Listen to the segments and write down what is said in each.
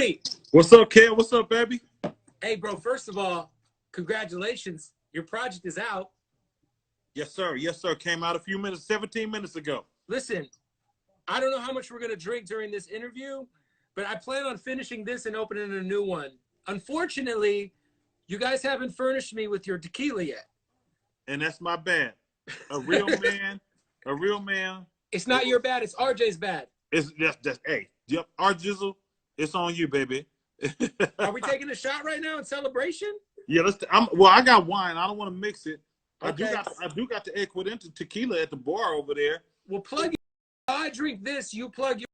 Tony. What's up, Ken? What's up, baby? Hey, bro, first of all, congratulations. Your project is out. Yes, sir. Yes, sir. Came out a few minutes, 17 minutes ago. Listen, I don't know how much we're going to drink during this interview, but I plan on finishing this and opening a new one. Unfortunately, you guys haven't furnished me with your tequila yet. And that's my bad. A real man, a real man. It's not your bad. It's RJ's bad. It's just hey, yep, our jizzle, it's on you, baby. Are we taking a shot right now in celebration? Yeah, well, I got wine. I don't want to mix it. Okay. I do got the 𝙎𝙬𝘎𝘎𝘎 tequila at the bar over there. Well, plug it. I drink this, you plug your.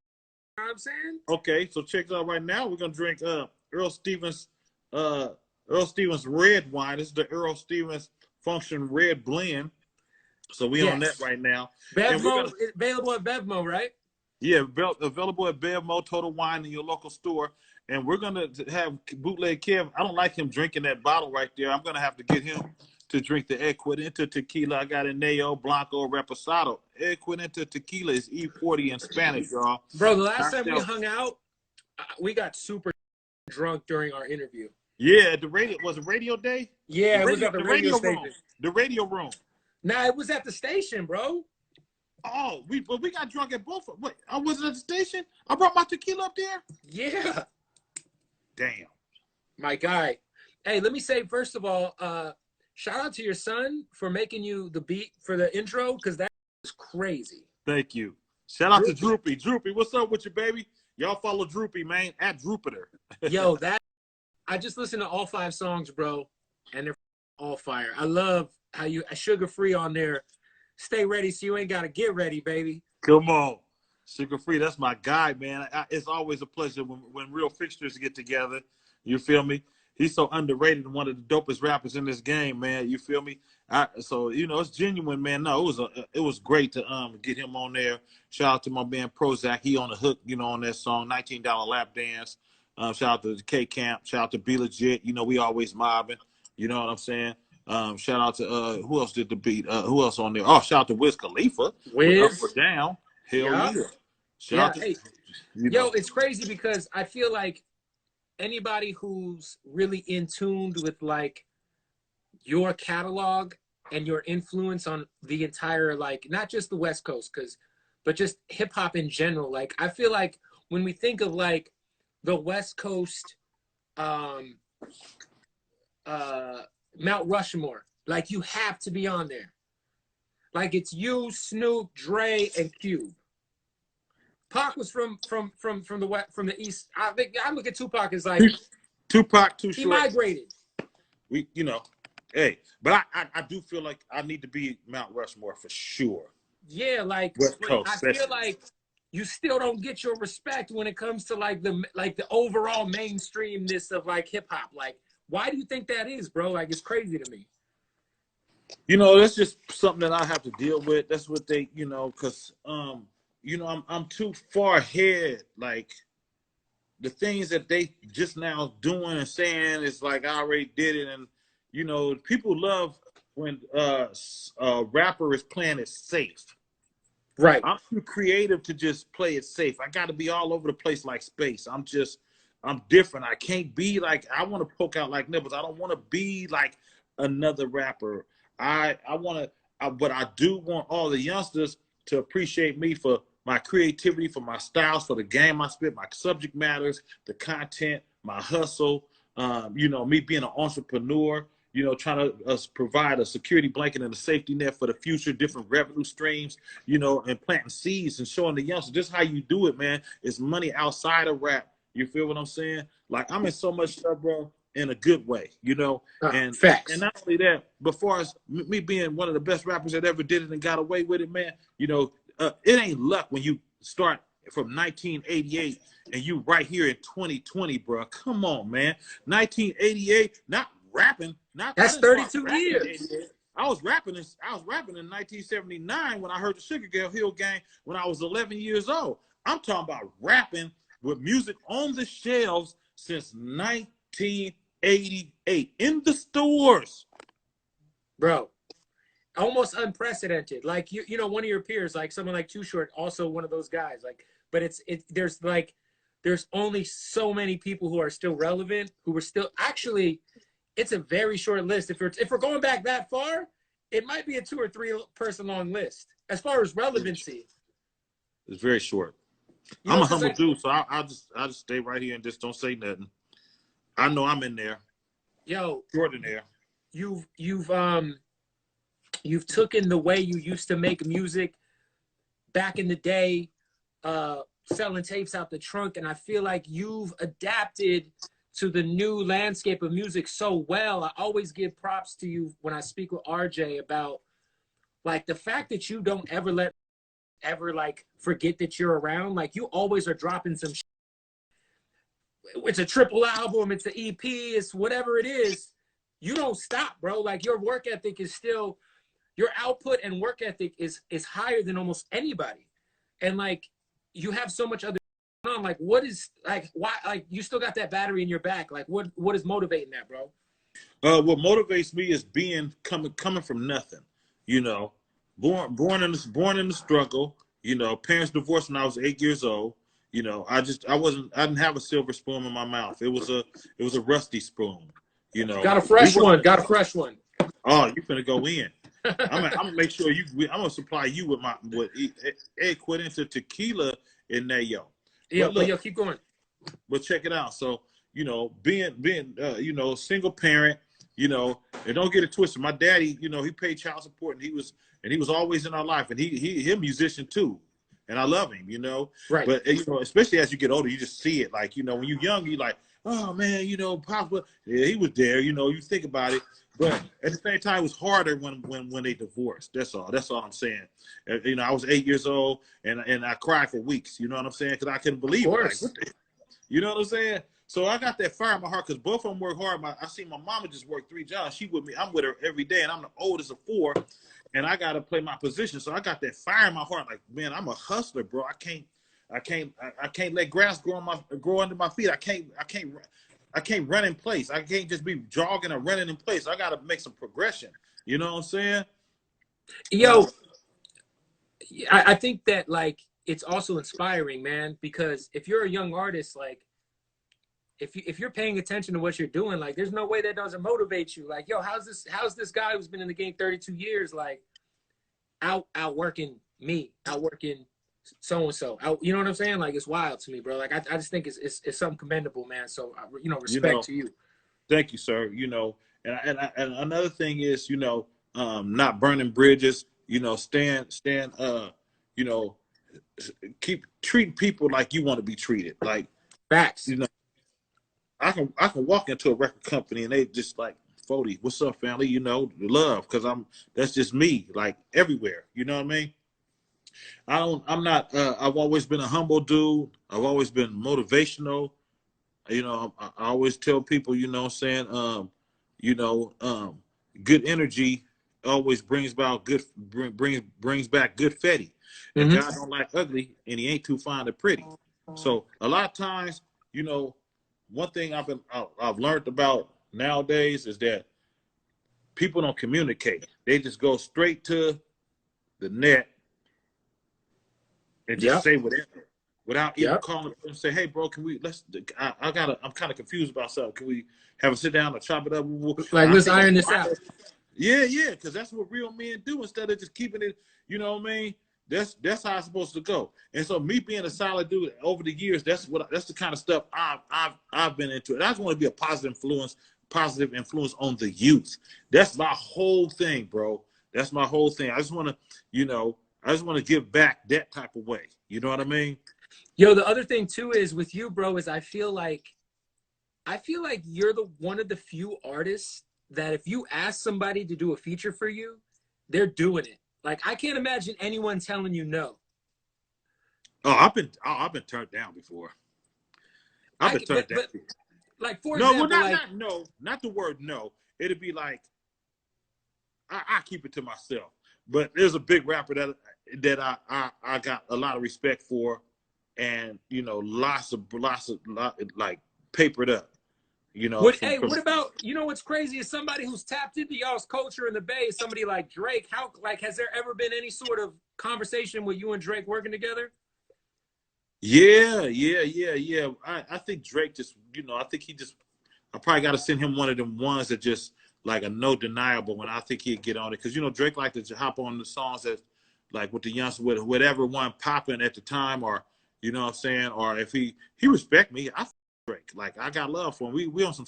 You know what I'm saying? Okay, so check it out right now. We're gonna drink Earl Stevens red wine. This is the Earl Stevens Function Red Blend. So we on that right now. Bevmo, available at Bevmo, right? Yeah, available at Bevmo, Total Wine in your local store. And we're gonna have Bootleg Kev. I don't like him drinking that bottle right there. I'm gonna have to get him to drink the 𝙎𝙬𝘎𝘎𝘎 tequila. I got a Neo, Blanco, Reposado. 𝙎𝙬𝘎𝘎𝘎 tequila is E40 in Spanish, y'all. Bro, the last time we hung out, we got super drunk during our interview. Yeah, the radio was it Radio Day? Yeah, it was at the radio station. Room. The radio room. Nah, it was at the station, bro. Oh, we got drunk at both. Wait, I wasn't at the station. I brought my tequila up there. Yeah. Damn. My guy. Hey, let me say first of all, shout out to your son for making you the beat for the intro because that was crazy. Thank you. Shout out to Droopy. Droopy, what's up with you, baby? Y'all follow Droopy, man, at Droopitor. Yo, I just listened to all 5 songs, bro, and they're all fire. I love how you Sugar Free on there. Stay ready so you ain't got to get ready, baby. Come on. Sugar Free, that's my guy, man. It's always a pleasure when real fixtures get together. You feel me? He's so underrated and one of the dopest rappers in this game, man. You feel me? So, you know, it's genuine, man. No, it was great to get him on there. Shout out to my man Prozac. He on the hook, you know, on that song, $19 Lap Dance. Shout out to K Camp. Shout out to Be Legit. You know, we always mobbing. You know what I'm saying? Shout out to who else did the beat? Who else on there? Oh, shout out to Wiz Khalifa. Wiz. Up or down. Hell yeah. Shout out to, hey, yo, it's crazy because I feel like anybody who's really in tune with like your catalog and your influence on the entire, like, not just the West Coast, but just hip hop in general. Like, I feel like when we think of like the West Coast, Mount Rushmore, like you have to be on there. Like it's you, Snoop, Dre, and Cube. Pac was from the west, from the east. I look at Tupac as like Tupac too short. He migrated. We, you know, hey, but I do feel like I need to be Mount Rushmore for sure. Yeah, like West Coast, I feel like you still don't get your respect when it comes to like the overall mainstreamness of like hip hop. Like, why do you think that is, bro? Like, it's crazy to me. You know, that's just something that I have to deal with. That's what they, you know, because you know, I'm too far ahead. Like the things that they just now doing and saying is like I already did it, and you know, people love when a rapper is playing it safe. Right. I'm too creative to just play it safe. I got to be all over the place like space. I'm different. I can't be like, I want to poke out like Nibbles. I don't want to be like another rapper. But I do want all the youngsters to appreciate me for my creativity, for my styles, for the game I spit, my subject matters, the content, my hustle, you know, me being an entrepreneur, you know, trying to provide a security blanket and a safety net for the future, different revenue streams, you know, and planting seeds and showing the youngsters just how you do it, man. It's money outside of rap. You feel what I'm saying? Like, I'm in so much stuff, bro, in a good way, you know? And facts. And not only that, but far as me being one of the best rappers that ever did it and got away with it, man, you know, it ain't luck when you start from 1988 and you right here in 2020, bro. Come on, man. 1988, not rapping. That's 32 years. I was rapping in 1979 when I heard the 𝙎𝙬𝘎𝘎𝘎𝘎 when I was 11 years old. I'm talking about rapping with music on the shelves since 1988 in the stores. Bro, almost unprecedented. Like you know, one of your peers, like someone like Too Short, also one of those guys. Like, but there's like there's only so many people who are still relevant, who are still actually. It's a very short list. If we're going back that far, it might be a 2 or 3 person long list as far as relevancy. It's very short. You I'm know, a humble like, dude, so I'll just stay right here and just don't say nothing. I know I'm in there. Yo, Short in there. You've taken the way you used to make music back in the day, selling tapes out the trunk, and I feel like you've adapted to the new landscape of music so well. I always give props to you when I speak with RJ about like the fact that you don't ever like forget that you're around. Like you always are dropping some shit. It's a triple album, it's an EP, it's whatever it is. You don't stop, bro. Like your work ethic is still, your output and work ethic is higher than almost anybody. And like you have so much other on. Like what is like why like you still got that battery in your back? Like what is motivating that, bro? What motivates me is coming from nothing. You know, born in the struggle. You know, parents divorced when I was 8 years old. You know, I didn't have a silver spoon in my mouth. It was a rusty spoon. You know, got a fresh one. Oh, you finna go in. I'm gonna make sure I'm gonna supply you with equivalent to tequila in there, yo. Yeah, but yo, keep going. But check it out. So, you know, being you know, single parent, you know, and don't get it twisted. My daddy, you know, he paid child support, and he was always in our life, and he a musician too, and I love him, you know. Right. But you know, especially as you get older, you just see it. Like, you know, when you're young, you're like, oh man, you know, Papa, yeah, he was there. You know, you think about it. But at the same time, it was harder when they divorced. That's all I'm saying. You know, I was 8 years old, and I cried for weeks. You know what I'm saying? Because I couldn't believe it. Like, you know what I'm saying? So I got that fire in my heart because both of them work hard. I see my mama just work 3 jobs. She with me. I'm with her every day, and I'm the oldest of 4, and I got to play my position. So I got that fire in my heart. Like, man, I'm a hustler, bro. I can't let grass grow under my feet. I can't run in place. I can't just be jogging or running in place. I got to make some progression. You know what I'm saying? Yo, I think that like it's also inspiring, man, because if you're a young artist, like if you're paying attention to what you're doing, like there's no way that doesn't motivate you. Like, yo, how's this guy who's been in the game 32 years like outworking me, outworking so-and-so, you know what I'm saying? Like it's wild to me, bro. Like I just think it's something commendable, man. So you know, respect to you. Thank you, sir. You know, and another thing is, you know, not burning bridges. You know, you know, keep treating people like you want to be treated. Like facts. You know, I can walk into a record company and they just like, 40, what's up, family? You know, love, because that's just me. Like everywhere. You know what I mean? I've always been a humble dude. I've always been motivational. You know, I always tell people, you know what I'm saying, you know, good energy always brings back good fetty. And God don't like ugly, and he ain't too fond of pretty. So a lot of times, you know, one thing I've learned about nowadays is that people don't communicate. They just go straight to the net and just say whatever without even calling and say, hey, bro, can we I'm kind of confused about something. Can we have a sit down or chop it up? Like, let's iron this out. Yeah, because that's what real men do instead of just keeping it, you know what I mean? That's how it's supposed to go. And so me being a solid dude over the years, that's the kind of stuff I've been into. And I just want to be a positive influence on the youth. That's my whole thing, bro. That's my whole thing. I just want to, you know, give back that type of way. You know what I mean? Yo, the other thing too is with you, bro, is I feel like you're one of the few artists that if you ask somebody to do a feature for you, they're doing it. Like I can't imagine anyone telling you no. Oh, I've been turned down before. I've been turned down. Like for example, not the word no. It'd be like I keep it to myself. But there's a big rapper that I got a lot of respect for, and you know, lots of like papered up. You know, what about, you know, what's crazy is somebody who's tapped into y'all's culture in the Bay, somebody like Drake. How, like, has there ever been any sort of conversation with you and Drake working together? Yeah. I think Drake just, I think he just, I probably got to send him one of them ones that just like a no deniable one. I think he'd get on it because Drake like to hop on the songs that like with the youngsters, with whatever one popping at the time, or you know what I'm saying, or if he respect me, I Drake, like I got love for him. We on some,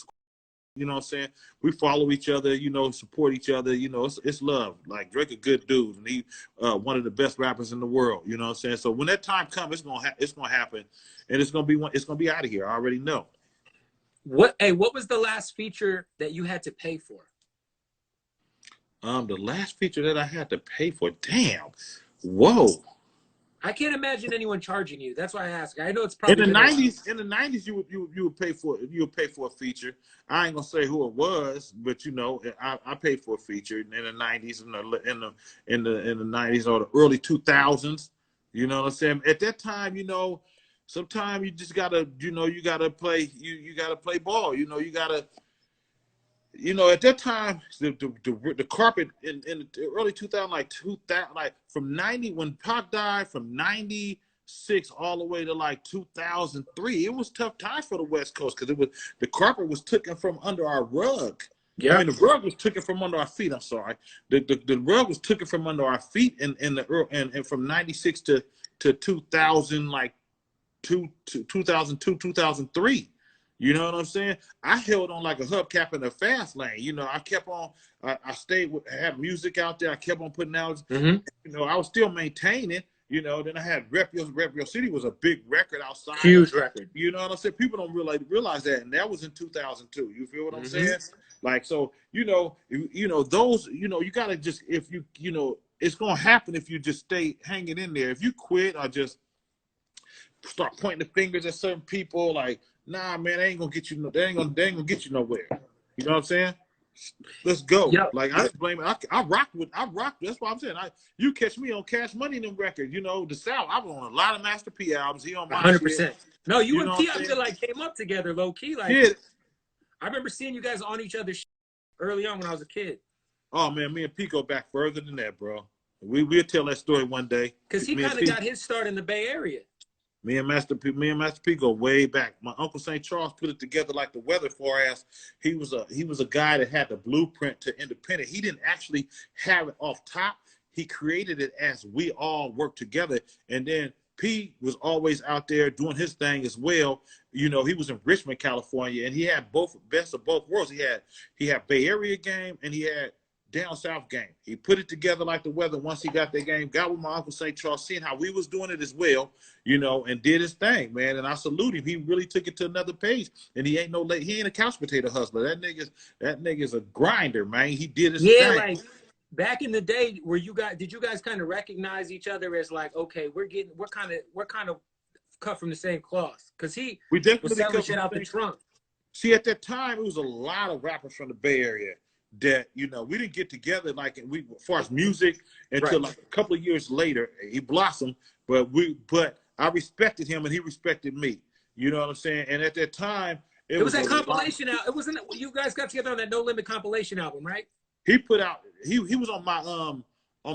you know what I'm saying, we follow each other, support each other, it's love. Like Drake a good dude, and he one of the best rappers in the world. You know what I'm saying. So when that time comes, it's gonna happen, and it's gonna be out of here. I already know. What was the last feature that you had to pay for? The last feature that I had to pay for, damn, whoa. I can't imagine anyone charging you. That's why I ask. I know it's In probably the '90s, you would pay for a feature. I ain't gonna say who it was, but I paid for a feature in the '90s, in the '90s or the early 2000s. You know what I'm saying? At that time, sometimes you just gotta, you gotta play, you gotta play ball. You gotta. At that time, the carpet in the early 2000, like from 90, when Pac died, from 96 all the way to like 2003, it was tough times for the West Coast because the carpet was taken from under our rug. Yeah. I mean, the rug was taken from under our feet. I'm sorry, the rug was taken from under our feet and from 96 to 2000, like 2002, 2003. You know what I'm saying? I held on like a hubcap in a fast lane. I kept on. I stayed with, had music out there. I kept on putting out. I was still maintaining. Then I had Rep Your City was a big record outside. Huge record. You know what I'm saying? People don't realize that, and that was in 2002. You feel what I'm saying? Like so, those. You gotta just it's gonna happen if you just stay hanging in there. If you quit or just start pointing the fingers at certain people, like. Nah, man, they ain't gonna get you. They ain't gonna get you nowhere. You know what I'm saying? Let's go. Yep. Like I blame it. I rock. That's what I'm saying. You catch me on Cash Money them records. The South. I was on a lot of Master P albums. He on my 100%. shit. No, you and P, I feel like came up together low key. Like yeah. I remember seeing you guys on each other's early on when I was a kid. Oh man, me and P go back further than that, bro. We'll tell that story one day. Because he kind of got his start in the Bay Area. Me and Master P go way back. My Uncle St. Charles put it together like the weather forecast. He was a guy that had the blueprint to independent. He didn't actually have it off top. He created it as we all worked together. And then P was always out there doing his thing as well. He was in Richmond, California, and he had best of both worlds. He had Bay Area game and he had down south game. He put it together like the weather. Once he got that game, got with my Uncle St. Charles, seeing how we was doing it as well, and did his thing, man. And I salute him. He really took it to another page. And he ain't a couch potato hustler. That nigga's a grinder, man. He did his thing. Like back in the day, did you guys kind of recognize each other as like, okay, we're kind of cut from the same cloth? Because he was selling shit out the trunk. See, at that time, it was a lot of rappers from the Bay Area that we didn't get together like as far as music until like a couple of years later. He blossomed, but I respected him and he respected me. You know what I'm saying? And at that time, it was that compilation album. It wasn't. You guys got together on that No Limit compilation album, right? He put out. He was on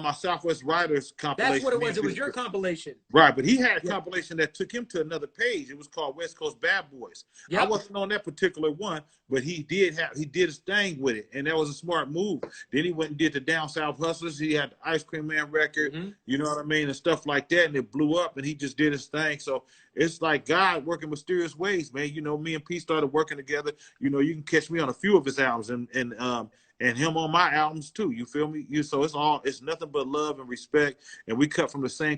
my Southwest Riders compilation. That's what it was. It was your compilation. Right, but he had a compilation that took him to another page. It was called West Coast Bad Boys. Yep. I wasn't on that particular one, but he did his thing with it, and that was a smart move. Then he went and did the Down South Hustlers. He had the Ice Cream Man record, you know what I mean, and stuff like that, and it blew up, and he just did his thing. So it's like God working mysterious ways, man. Me and P started working together. You can catch me on a few of his albums, and him on my albums too. You feel me? So it's nothing but love and respect, and we cut from the same